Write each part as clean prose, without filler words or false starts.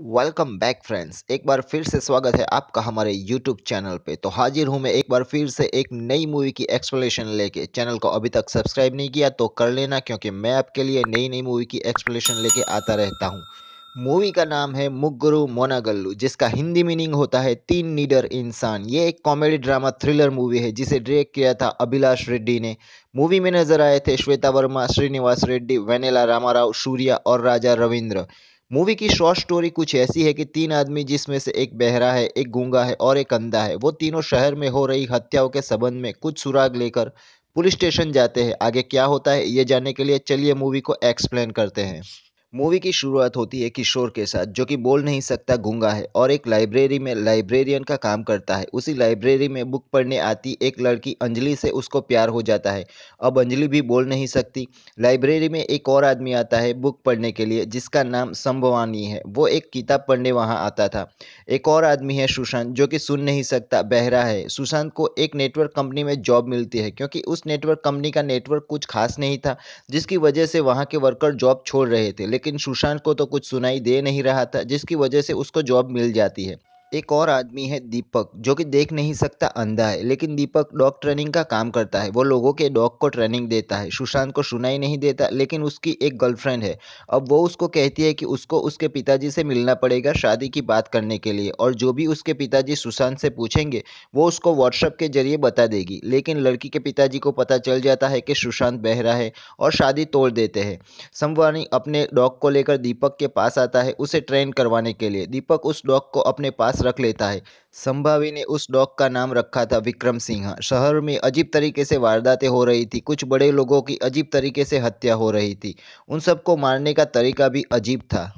Welcome back friends. एक बार फिर से स्वागत है आपका हमारे यूट्यूब चैनल पे। तो हाजिर हूँ मैं एक बार फिर से एक नई मूवी की एक्सप्लेनेशन लेके। चैनल को अभी तक सब्सक्राइब नहीं किया तो कर लेना, क्योंकि मैं आपके लिए नई नई मूवी की एक्सप्लेनेशन लेके आता रहता हूँ। मूवी का नाम है मुग्गुरू मोनागल्लू, जिसका हिंदी मीनिंग होता है तीन नीडर इंसान। ये एक कॉमेडी ड्रामा थ्रिलर मूवी है जिसे डायरेक्ट किया था अभिलाष रेड्डी ने। मूवी में नजर आए थे श्वेता वर्मा, श्रीनिवास रेड्डी, वेनेला रामाराव, सूर्या और राजा रविंद्र। मूवी की शॉर्ट स्टोरी कुछ ऐसी है कि तीन आदमी, जिसमें से एक बहरा है, एक गूंगा है और एक अंधा है, वो तीनों शहर में हो रही हत्याओं के संबंध में कुछ सुराग लेकर पुलिस स्टेशन जाते हैं। आगे क्या होता है ये जानने के लिए चलिए मूवी को एक्सप्लेन करते हैं। मूवी की शुरुआत होती है किशोर के साथ, जो कि बोल नहीं सकता, गूंगा है और एक लाइब्रेरी में लाइब्रेरियन का काम करता है। उसी लाइब्रेरी में बुक पढ़ने आती एक लड़की अंजलि से उसको प्यार हो जाता है। अब अंजलि भी बोल नहीं सकती। लाइब्रेरी में एक और आदमी आता है बुक पढ़ने के लिए, जिसका नाम संभवानी है। वो एक किताब पढ़ने वहाँ आता था। एक और आदमी है सुशांत, जो कि सुन नहीं सकता, बहरा है। सुशांत को एक नेटवर्क कंपनी में जॉब मिलती है, क्योंकि उस नेटवर्क कंपनी का नेटवर्क कुछ खास नहीं था, जिसकी वजह से वहाँ के वर्कर जॉब छोड़ रहे थे। लेकिन सुशांत को तो कुछ सुनाई दे नहीं रहा था, जिसकी वजह से उसको जॉब मिल जाती है। एक और आदमी है दीपक, जो कि देख नहीं सकता, अंधा है। लेकिन दीपक डॉग ट्रेनिंग का काम करता है। वो लोगों के डॉग को ट्रेनिंग देता है। सुशांत को सुनाई नहीं देता, लेकिन उसकी एक गर्लफ्रेंड है। अब वो उसको कहती है कि उसको उसके पिताजी से मिलना पड़ेगा शादी की बात करने के लिए, और जो भी उसके पिताजी सुशांत से पूछेंगे वो उसको व्हाट्सएप के जरिए बता देगी। लेकिन लड़की के पिताजी को पता चल जाता है कि सुशांत बहरा है और शादी तोड़ देते हैं। संवानी अपने डॉग को लेकर दीपक के पास आता है उसे ट्रेन करवाने के लिए। दीपक उस डॉग को अपने पास रख लेता है। संभावी ने उस डॉग का नाम रखा था विक्रम सिंह। शहर में अजीब तरीके से वारदातें हो रही थी। कुछ बड़े लोगों की अजीब तरीके से हत्या हो रही थी। उन सबको मारने का तरीका भी अजीब था।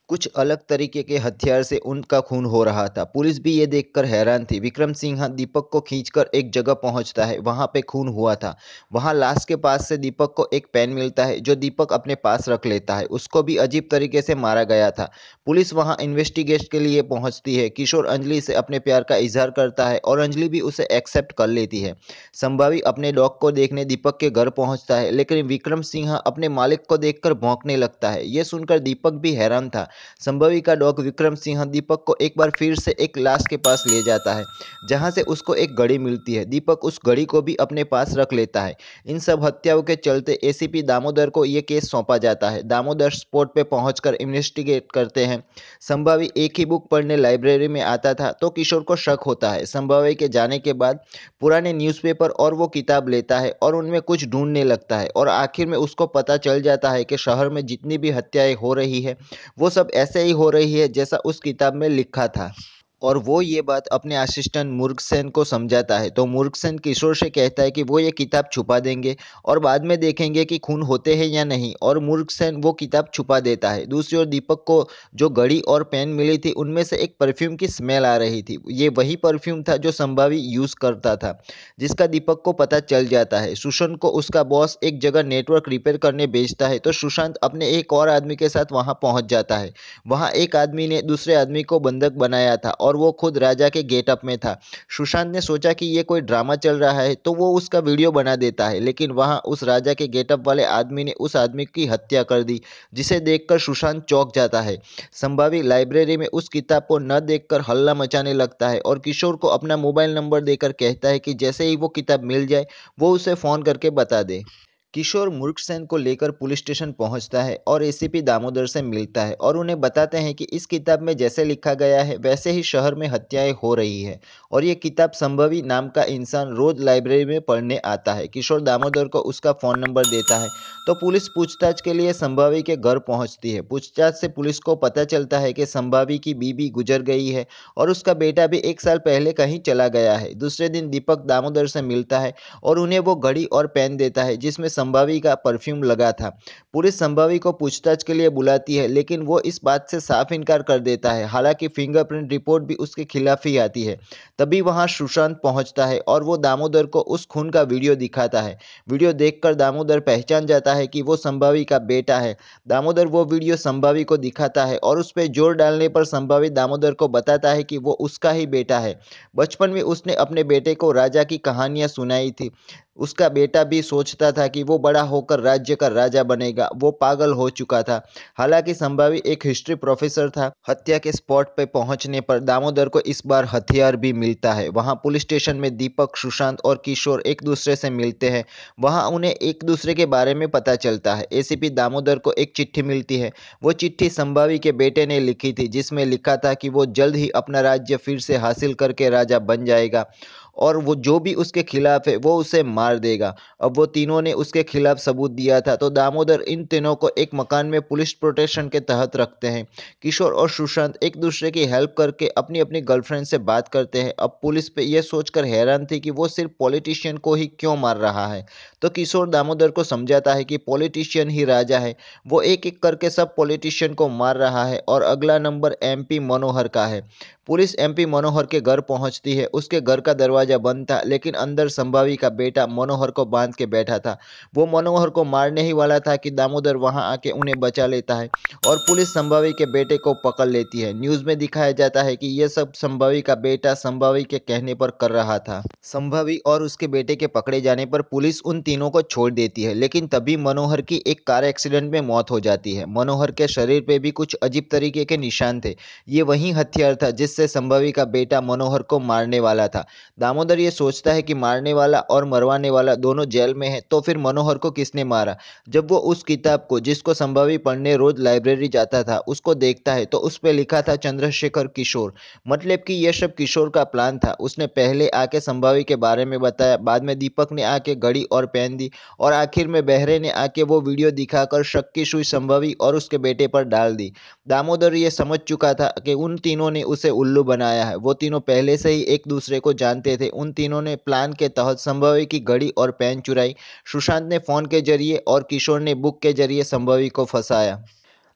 कुछ अलग तरीके के हथियार से उनका खून हो रहा था। पुलिस भी ये देखकर हैरान थी। विक्रम सिंह दीपक को खींचकर एक जगह पहुंचता है। वहां पे खून हुआ था। वहां लाश के पास से दीपक को एक पेन मिलता है, जो दीपक अपने पास रख लेता है। उसको भी अजीब तरीके से मारा गया था। पुलिस वहां इन्वेस्टिगेट के लिए पहुंचती है। किशोर अंजलि से अपने प्यार का इजहार करता है और अंजलि भी उसे एक्सेप्ट कर लेती है। संभावी अपने डॉग को देखने दीपक के घर पहुंचता है, लेकिन विक्रम सिंह अपने मालिक को देखकर भौंकने लगता है। यह सुनकर दीपक भी हैरान था। संभवी का डॉग विक्रम सिंह दीपक को एक बार फिर से एक लाश के पास ले जाता है, जहां से उसको एक घड़ी मिलती है। दीपक उस घड़ी को भी अपने पास रख लेता है। इन सब हत्याओं के चलते एसीपी दामोदर को यह केस सौंपा जाता है। दामोदर स्पॉट पे पहुंचकर इन्वेस्टिगेट करते हैं। संभावी एक ही बुक पढ़ने लाइब्रेरी में आता था, तो किशोर को शक होता है। संभावी के जाने के बाद पुराने न्यूज़पेपर और वो किताब लेता है और उनमें कुछ ढूंढने लगता है, और आखिर में उसको पता चल जाता है कि शहर में जितनी भी हत्याएं हो रही है वो सब ऐसे ही हो रही है जैसा उस किताब में लिखा था। और वो ये बात अपने असिस्टेंट मुर्गसेन को समझाता है। तो मुर्गसेन किशोर से कहता है कि वो ये किताब छुपा देंगे और बाद में देखेंगे कि खून होते हैं या नहीं, और मुर्गसेन वो किताब छुपा देता है। दूसरी ओर दीपक को जो घड़ी और पेन मिली थी, उनमें से एक परफ्यूम की स्मेल आ रही थी। ये वही परफ्यूम था जो संभावी यूज करता था, जिसका दीपक को पता चल जाता है। सुशांत को उसका बॉस एक जगह नेटवर्क रिपेयर करने भेजता है, तो सुशांत अपने एक और आदमी के साथ वहां पहुंच जाता है। वहां एक आदमी ने दूसरे आदमी को बंधक बनाया था, और वो खुद राजा के गेटअप में था। सुशांत ने सोचा कि ये कोई ड्रामा चल रहा है, तो वो उसका वीडियो बना देता है। लेकिन वहां उस राजा के गेटअप वाले आदमी ने उस आदमी की हत्या कर दी, जिसे देखकर सुशांत चौंक जाता है। संभावी लाइब्रेरी में उस किताब को न देखकर हल्ला मचाने लगता है, और किशोर को अपना मोबाइल नंबर देकर कहता है कि जैसे ही वो किताब मिल जाए वो उसे फ़ोन करके बता दे। किशोर मुर्गसेन को लेकर पुलिस स्टेशन पहुंचता है और एसीपी दामोदर से मिलता है, और उन्हें बताते हैं कि इस किताब में जैसे लिखा गया है वैसे ही शहर में हत्याएं हो रही है, और ये किताब संभवी नाम का इंसान रोज लाइब्रेरी में पढ़ने आता है। किशोर दामोदर को उसका फ़ोन नंबर देता है। तो पुलिस पूछताछ के लिए संभावी के घर पहुंचती है। पूछताछ से पुलिस को पता चलता है कि संभावी की बीवी गुजर गई है, और उसका बेटा भी 1 साल पहले कहीं चला गया है। दूसरे दिन दीपक दामोदर से मिलता है और उन्हें वो घड़ी और पेन देता है जिसमें संभावी का परफ्यूम लगा था। पुलिस संभावी को पूछताछ के लिए बुलाती है, लेकिन वो इस बात से साफ इनकार कर देता है। हालांकि फिंगरप्रिंट रिपोर्ट भी उसके खिलाफ ही आती है। तभी वहां सुशांत पहुंचता है और वो दामोदर को उस खून का वीडियो दिखाता है। वीडियो देखकर दामोदर पहचान जाता है कि वो संभावी का बेटा है। दामोदर वो वीडियो संभावी को दिखाता है, और उस पर जोर डालने पर संभावी दामोदर को बताता है कि वो उसका ही बेटा है। बचपन में उसने अपने बेटे को राजा की कहानियां सुनाई थी। उसका बेटा भी सोचता था कि वो बड़ा होकर राज्य का राजा बनेगा। वो पागल हो चुका था। हालांकि संभावी एक हिस्ट्री प्रोफेसर था। हत्या के स्पॉट पे पहुंचने पर दामोदर को इस बार हथियार भी मिलता है। वहां पुलिस स्टेशन में दीपक, सुशांत और किशोर एक दूसरे से मिलते हैं। वहां उन्हें एक दूसरे के बारे में पता चलता है। एसीपी दामोदर को एक चिट्ठी मिलती है। वो चिट्ठी संभावी के बेटे ने लिखी थी, जिसमें लिखा था कि वो जल्द ही अपना राज्य फिर से हासिल करके राजा बन जाएगा और वो जो भी उसके खिलाफ है वो उसे मार देगा। अब वो तीनों ने उसके खिलाफ सबूत दिया था, तो दामोदर इन तीनों को एक मकान में पुलिस प्रोटेक्शन के तहत रखते हैं। किशोर और सुशांत एक दूसरे की हेल्प करके अपनी अपनी गर्लफ्रेंड से बात करते हैं। अब पुलिस पे यह सोचकर हैरान थी कि वो सिर्फ पॉलिटिशियन को ही क्यों मार रहा है। तो किशोर दामोदर को समझाता है कि पॉलिटिशियन ही राजा है। वो एक एक करके सब पॉलिटिशियन को मार रहा है और अगला नंबर एमपी मनोहर का है। पुलिस एमपी मनोहर के घर पहुंचती है। उसके घर का दरवाजा बंद था, लेकिन अंदर संभावी का बेटा मनोहर को बांध के बैठा था। वो मनोहर को मारने ही वाला था कि दामोदर वहां आके उन्हें बचा लेता है और पुलिस संभावी के बेटे को पकड़ लेती है। न्यूज में दिखाया जाता है कि यह सब संभावी का बेटा संभावी के कहने पर कर रहा था। संभावी और उसके बेटे के पकड़े जाने पर पुलिस उन तीनों को छोड़ देती है, लेकिन तभी मनोहर की एक कार एक्सीडेंट में मौत हो जाती है। मनोहर के शरीर पे भी कुछ अजीब तरीके के निशान थे। ये वही हथियार था जिससे संभावी का बेटा मनोहर को मारने वाला था। दामोदर ये सोचता है कि मारने वाला और मरवाने वाला दोनों जेल में है, तो फिर मनोहर को किसने मारा। जब वो उस किताब को, जिसको संभावी पढ़ने रोज लाइब्रेरी जाता था, उसको देखता है तो उस पर लिखा था चंद्रशेखर किशोर। मतलब कि यह सब किशोर का प्लान था। उसने पहले आके संभावी के बारे में बताया, बाद में दीपक ने आके घड़ी और पेन दी और आखिर में बहरे ने आके वो वीडियो दिखाकर शक की सुई संभावी और उसके बेटे पर डाल दी। दामोदर ये समझ चुका था कि उन तीनों ने उसे उल्लू बनाया है। वो तीनों पहले से ही एक दूसरे को जानते थे। उन तीनों ने प्लान के तहत संभावी की घड़ी और पेन चुराई। सुशांत ने फोन के जरिए और किशोर ने बुक के जरिए संभावी को फंसाया।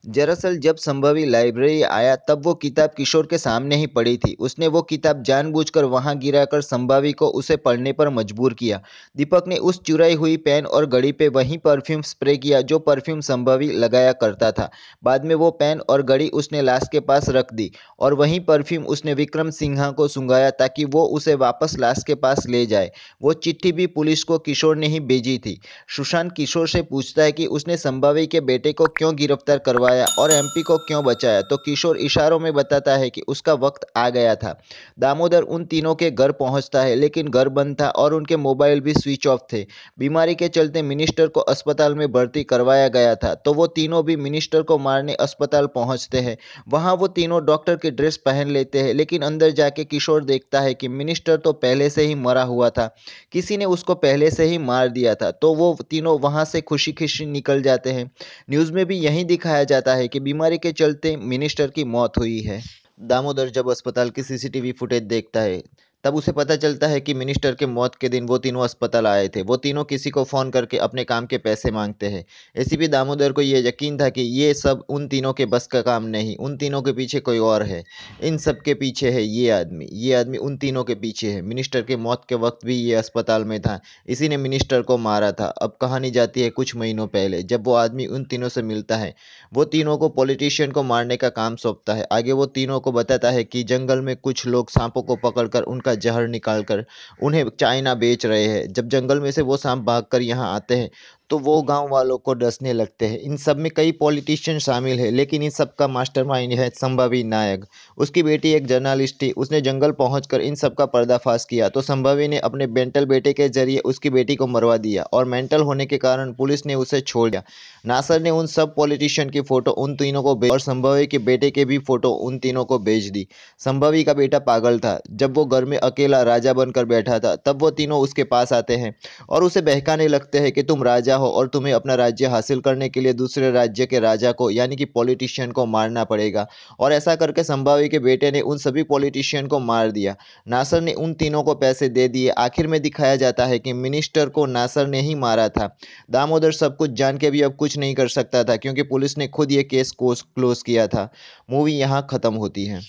दरअसल जब संभावी लाइब्रेरी आया तब वो किताब किशोर के सामने ही पड़ी थी। उसने वो किताब जानबूझकर वहां गिराकर संभावी को उसे पढ़ने पर मजबूर किया। दीपक ने उस चुराई हुई पेन और घड़ी पे वही परफ्यूम स्प्रे किया जो परफ्यूम संभावी लगाया करता था। बाद में वो पेन और घड़ी उसने लाश के पास रख दी और वही परफ्यूम उसने विक्रम सिन्हा को सुंघाया ताकि वो उसे वापस लाश के पास ले जाए। वो चिट्ठी भी पुलिस को किशोर ने ही भेजी थी। सुशांत किशोर से पूछता है कि उसने संभावी के बेटे को क्यों गिरफ्तार करवाया और एमपी को क्यों बचाया, तो किशोर इशारों में बताता है कि उसका वक्त आ गया था। दामोदर उन तीनों के घर पहुंचता है, लेकिन घर बंद था और उनके मोबाइल भी स्विच ऑफ थे। बीमारी के चलते मिनिस्टर को अस्पताल में भर्ती करवाया गया था, तो वो तीनों भी मिनिस्टर को मारने अस्पताल पहुंचते हैं। वहां वो तीनों डॉक्टर की ड्रेस पहन लेते हैं, लेकिन अंदर जाके किशोर देखता है कि मिनिस्टर तो पहले से ही मरा हुआ था। किसी ने उसको पहले से ही मार दिया था। तो वो तीनों वहां से खुशी खुशी निकल जाते हैं। न्यूज़ में भी यही दिखाया जाता है कि बीमारी के चलते मिनिस्टर की मौत हुई है। दामोदर जब अस्पताल की सीसीटीवी फुटेज देखता है तब उसे पता चलता है कि मिनिस्टर के मौत के दिन वो तीनों अस्पताल आए थे। वो तीनों किसी को फ़ोन करके अपने काम के पैसे मांगते हैं। एसीपी दामोदर को ये यकीन था कि ये सब उन तीनों के बस का काम नहीं, उन तीनों के पीछे कोई और है। इन सब के पीछे है ये आदमी उन तीनों के पीछे है। मिनिस्टर के मौत के वक्त भी ये अस्पताल में था। इसी ने मिनिस्टर को मारा था। अब कहानी जाती है कुछ महीनों पहले, जब वो आदमी उन तीनों से मिलता है। वो तीनों को पॉलिटिशियन को मारने का काम सौंपता है। आगे वो तीनों को बताता है कि जंगल में कुछ लोग सांपों को पकड़कर उनका जहर निकालकर उन्हें चाइना बेच रहे हैं। जब जंगल में से वो सांप भागकर यहाँ आते हैं तो वो गांव वालों को डसने लगते हैं। इन सब में कई पॉलिटिशियन शामिल है, लेकिन इन सब का मास्टरमाइंड है संभावी नायक। उसकी बेटी एक जर्नलिस्ट थी। उसने जंगल पहुंचकर इन सब का पर्दाफाश किया, तो संभावी ने अपने मेंटल बेटे के जरिए उसकी बेटी को मरवा दिया और मेंटल होने के कारण पुलिस ने उसे छोड़ दिया। नासर ने उन सब पॉलिटिशियन की फोटो उन तीनों को भेज और संभावी के बेटे के भी फोटो उन तीनों को भेज दी। संभावी का बेटा पागल था। जब वो घर में अकेला राजा बनकर बैठा था तब वो तीनों उसके पास आते हैं और उसे बहकाने लगते हैं कि तुम राजा हो और तुम्हें अपना राज्य हासिल करने के लिए दूसरे राज्य के राजा को यानी कि पॉलिटिशियन को मारना पड़ेगा। और ऐसा करके संभावी के बेटे ने उन सभी पॉलिटिशियन को मार दिया। नासर ने उन तीनों को पैसे दे दिए। आखिर में दिखाया जाता है कि मिनिस्टर को नासर ने ही मारा था। दामोदर सब कुछ जान के भी अब कुछ नहीं कर सकता था, क्योंकि पुलिस ने खुद ये केस को क्लोज किया था। मूवी यहाँ खत्म होती है।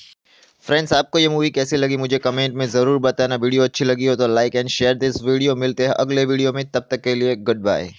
फ्रेंड्स, आपको ये मूवी कैसी लगी मुझे कमेंट में ज़रूर बताना। वीडियो अच्छी लगी हो तो like and share this video. मिलते हैं अगले वीडियो में, तब तक के लिए गुड बाय।